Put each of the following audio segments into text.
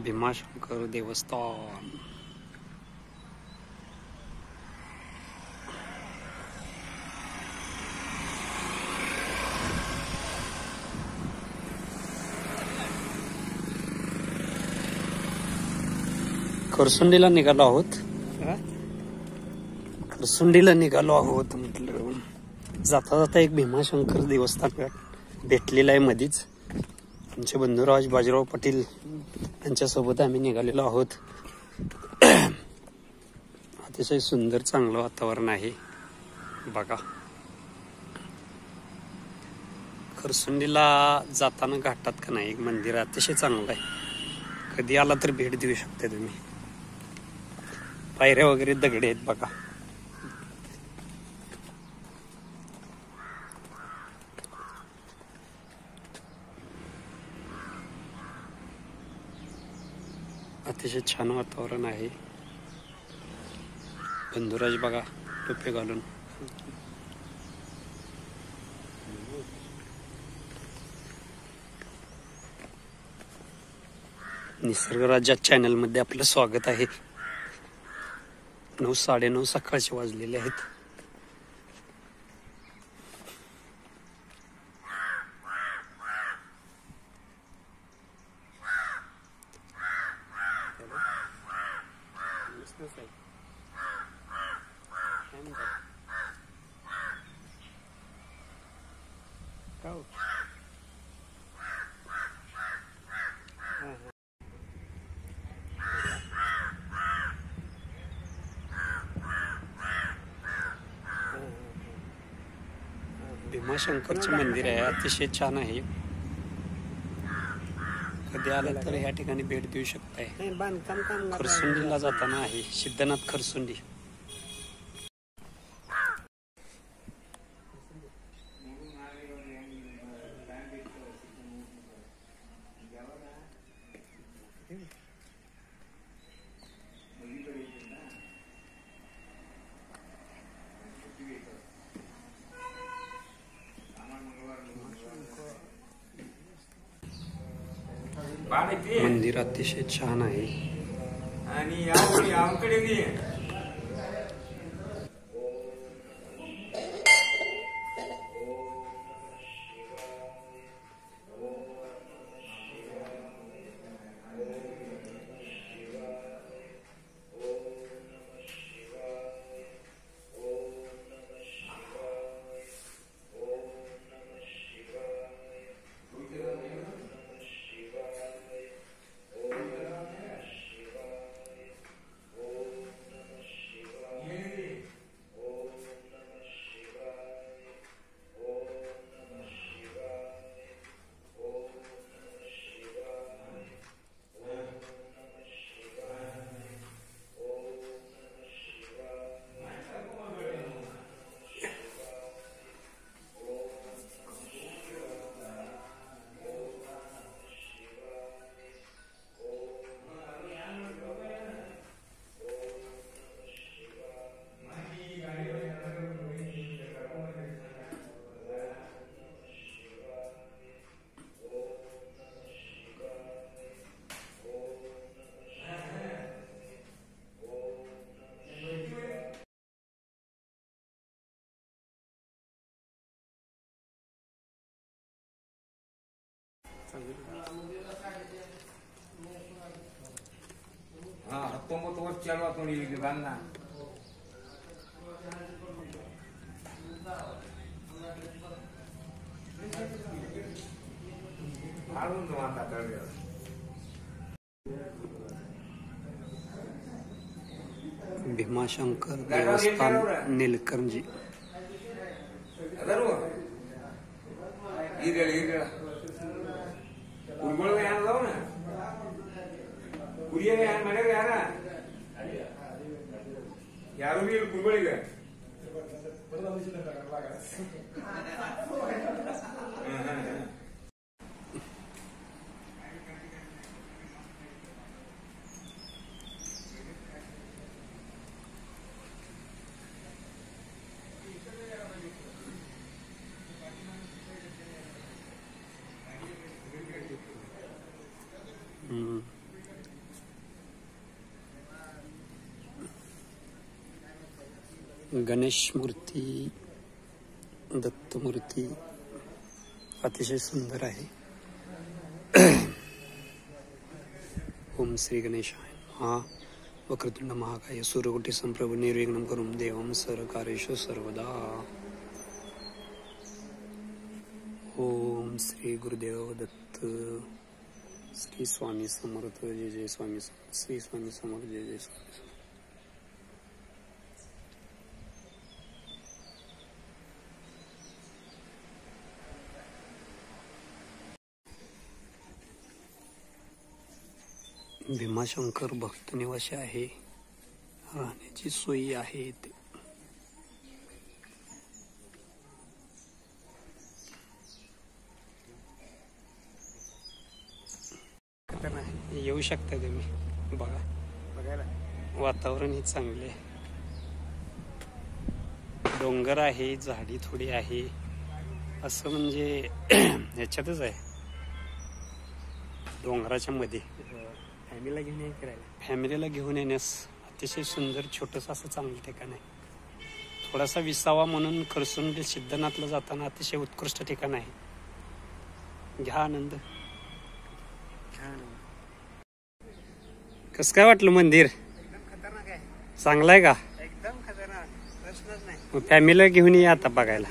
भीमाशंकर देवस्थान. खरसुंडीला निघालो आहोत. खरसुंडीला निघालो आहोत म्हटलं. जाता जाता एक भीमाशंकर देवस्थान भेटलेलं आहे मधीच. आमचे बंधुराज बाजीराव पाटील यांच्यासोबत आम्ही निघालेलो आहोत. अतिशय सुंदर चांगलं वातावरण आहे बघा. खरसुंडीला जाताना घाटात का नाही एक मंदिर अतिशय चांगलं आहे. कधी आला तर भेट देऊ शकता तुम्ही. पायऱ्या वगैरे दगडे आहेत बघा. अतिशय छान वातावरण आहे. बंधुराज बघा टोपे घालून. निसर्गराजा चॅनल मध्ये आपलं स्वागत आहे. 9:30 सकाळचे वाजलेले आहेत. भीमाशंकरचे मंदिर आहे. अतिशय छान आहे. कधी आलं तर या ठिकाणी भेट देऊ शकताय. खरसुंडीला जाताना आहे सिद्धनाथ खरसुंडी. मंदिर अतिशय छान आहे. आणि याकडे चलवा थोड़ी गाना भीमाशंकर देवस्थान नीलकंजी. ಯಾರು ಕುರುಬಳಿಗೆ गणेश मूर्ती, दत्त मूर्ती अतिशय सुंदर आहे. ओम श्री गणेशाय नमः. वक्रतुंड महाकाय सूर्यकोटि संप्रभ निर्विघ्नं करुं देवं सर्वकार्येषु सर्वदा. ओम श्री गुरुदेव दत्त. श्री स्वामी समर्थ. जय जय स्वामी समर्थ. श्री स्वामी समर्थ. जय जय स्वामी समर्थ. भीमाशंकर भक्त निवासी आहे. राहण्याची सोयी आहे इथे. येऊ शकता तुम्ही बघा. बघायला वातावरण हे चांगले आहे. डोंगर आहे, झाडी थोडी आहे, असं म्हणजे ह्याच्यातच आहे, डोंगराच्या मध्ये. फॅमिलीला घेऊन ये फिरायला. फॅमिलीला घेऊन येण्यास अतिशय सुंदर छोटंसं असं चांगलं ठिकाण आहे. थोडासा विसावा म्हणून खरसुंडी सिद्धनाथला जाताना अतिशय उत्कृष्ट ठिकाण आहे. घ्या आनंद. कसं काय वाटलं मंदिर? एकदम खतरनाक आहे. चांगलं आहे का? एकदम खतरनाक, प्रश्नच नाही. मग फॅमिलीला घेऊन ये आता बघायला.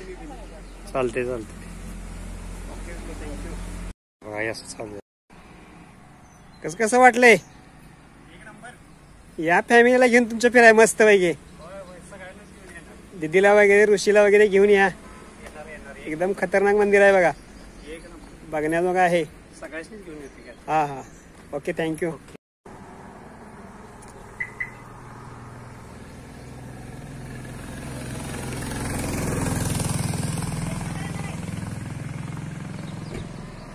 चालते चालते. थँक्यू. असं चालू. कसं कसं वाटलंय? एक नंबर. या फॅमिलीला घेऊन तुमच्या फिराय मस्त पैकी. सगळ्यांनाच घेऊन येणार. दिदीला वगैरे ऋषीला वगैरे घेऊन या. येणार. एकदम खतरनाक मंदिर आहे बघा. एक नंबर. बघण्याजोगं आहे. सगळ्यांनीच घेऊन येते. हा हा. Okay thank you.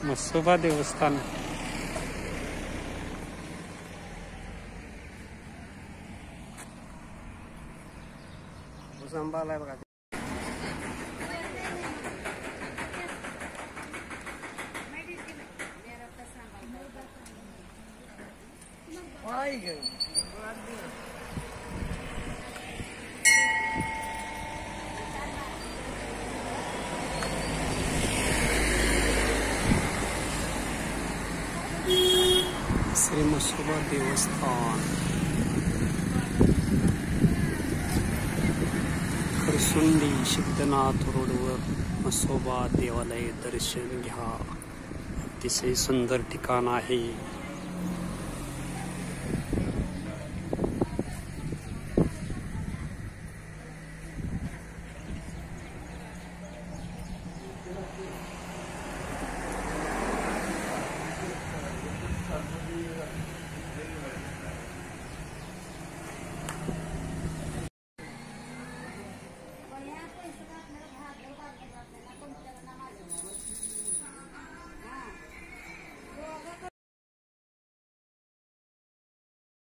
मसोबा देवस्थान. संभाला बघा. श्री मसोबा देवस्थान, खरसुंडी सिद्धनाथ रोडवर मसोबा देवालय दर्शन घ्या. अतिशय सुंदर ठिकाण आहे.